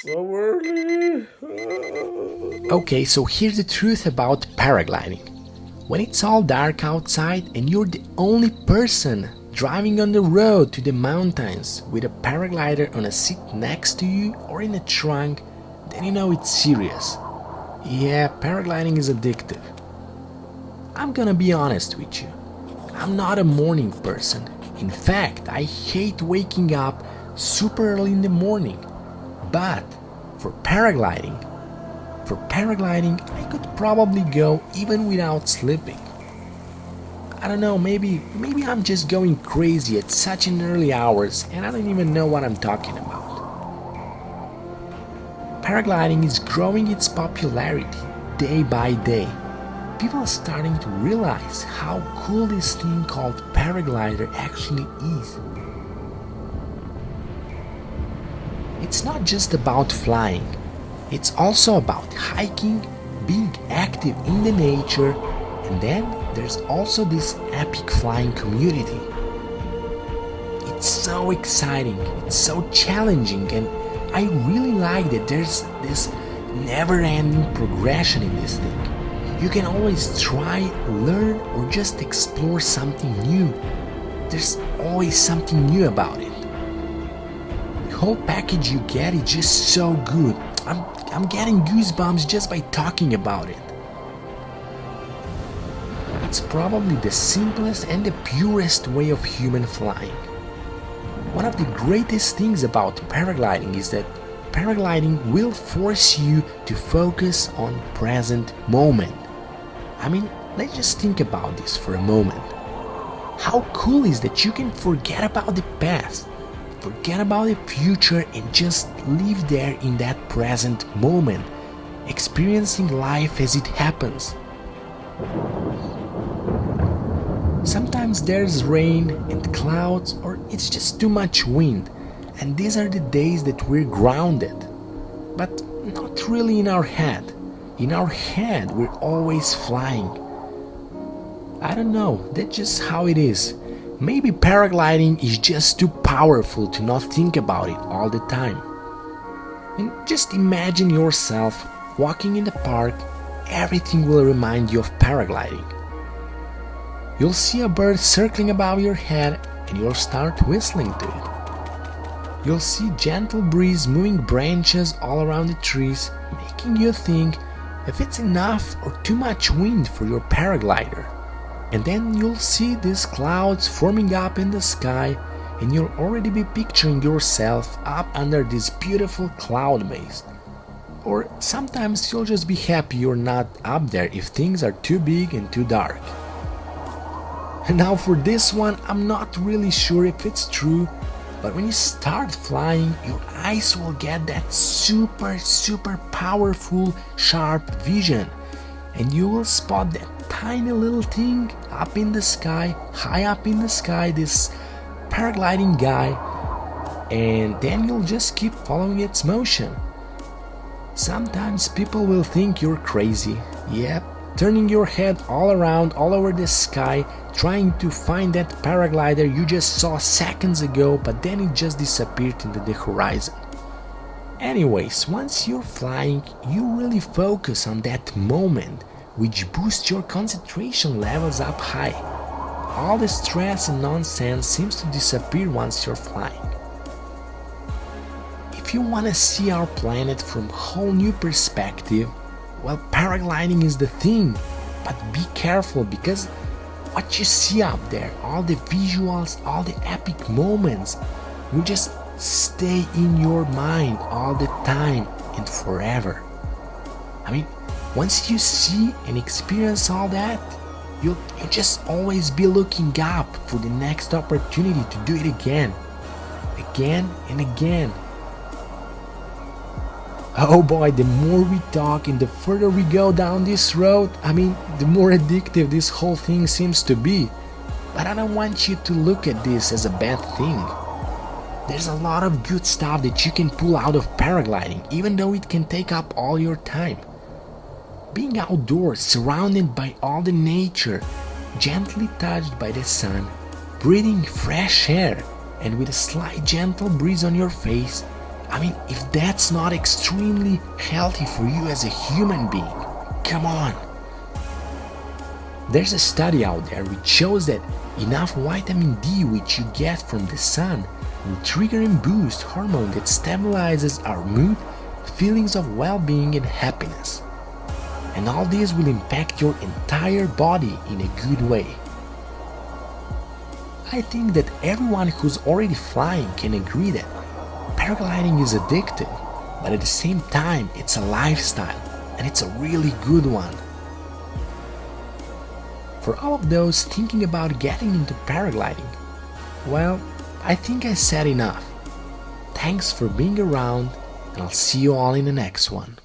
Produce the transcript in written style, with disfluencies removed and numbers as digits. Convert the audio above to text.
So early. Okay, so here's the truth about paragliding. When it's all dark outside and you're the only person driving on the road to the mountains with a paraglider on a seat next to you or in a trunk, then you know it's serious. Yeah, paragliding is addictive. I'm gonna be honest with you. I'm not a morning person. In fact, I hate waking up super early in the morning. But for paragliding, I could probably go even without sleeping. I don't know, maybe I'm just going crazy at such an early hours and I don't even know what I'm talking about. Paragliding is growing its popularity day by day. People are starting to realize how cool this thing called paraglider actually is. It's not just about flying, it's also about hiking, being active in the nature, and then there's also this epic flying community. It's so exciting, it's so challenging, and I really like that there's this never-ending progression in this thing. You can always try, learn, or just explore something new. There's always something new about it. The whole package you get is just so good. I'm getting goosebumps just by talking about it. It's probably the simplest and the purest way of human flying. One of the greatest things about paragliding is that paragliding will force you to focus on present moment. I mean, let's just think about this for a moment. How cool is that you can forget about the past, forget about the future and just live there in that present moment, experiencing life as it happens. Sometimes there's rain and clouds or it's just too much wind, and these are the days that we're grounded. But not really in our head. In our head we're always flying. I don't know, that's just how it is. Maybe paragliding is just too powerful to not think about it all the time. And just imagine yourself walking in the park, everything will remind you of paragliding. You'll see a bird circling above your head and you'll start whistling to it. You'll see gentle breeze moving branches all around the trees, making you think if it's enough or too much wind for your paraglider. And then you'll see these clouds forming up in the sky and you'll already be picturing yourself up under this beautiful cloud maze. Or sometimes you'll just be happy you're not up there if things are too big and too dark. And now for this one, I'm not really sure if it's true, but when you start flying, your eyes will get that super powerful, sharp vision, and you will spot that tiny little thing up in the sky, high up in the sky, this paragliding guy, and then you'll just keep following its motion. Sometimes people will think you're crazy, yep, turning your head all around, all over the sky, trying to find that paraglider you just saw seconds ago, but then it just disappeared into the horizon. Anyways, once you're flying, you really focus on that moment, which boosts your concentration levels up high. All the stress and nonsense seems to disappear once you're flying. If you want to see our planet from a whole new perspective, well, paragliding is the thing, but be careful because what you see up there, all the visuals, all the epic moments, will just stay in your mind all the time and forever. I mean, once you see and experience all that, you'll just always be looking up for the next opportunity to do it again and again. Oh boy, the more we talk and the further we go down this road, the more addictive this whole thing seems to be. But I don't want you to look at this as a bad thing. There's a lot of good stuff that you can pull out of paragliding, even though it can take up all your time. Being outdoors, surrounded by all the nature, gently touched by the sun, breathing fresh air, and with a slight gentle breeze on your face, I mean, if that's not extremely healthy for you as a human being, come on. There's a study out there which shows that enough vitamin D which you get from the sun will trigger and boost hormone that stabilizes our mood, feelings of well-being and happiness. And all this will impact your entire body in a good way. I think that everyone who's already flying can agree that paragliding is addictive, but at the same time it's a lifestyle, and it's a really good one. For all of those thinking about getting into paragliding, well, I think I said enough. Thanks for being around, and I'll see you all in the next one.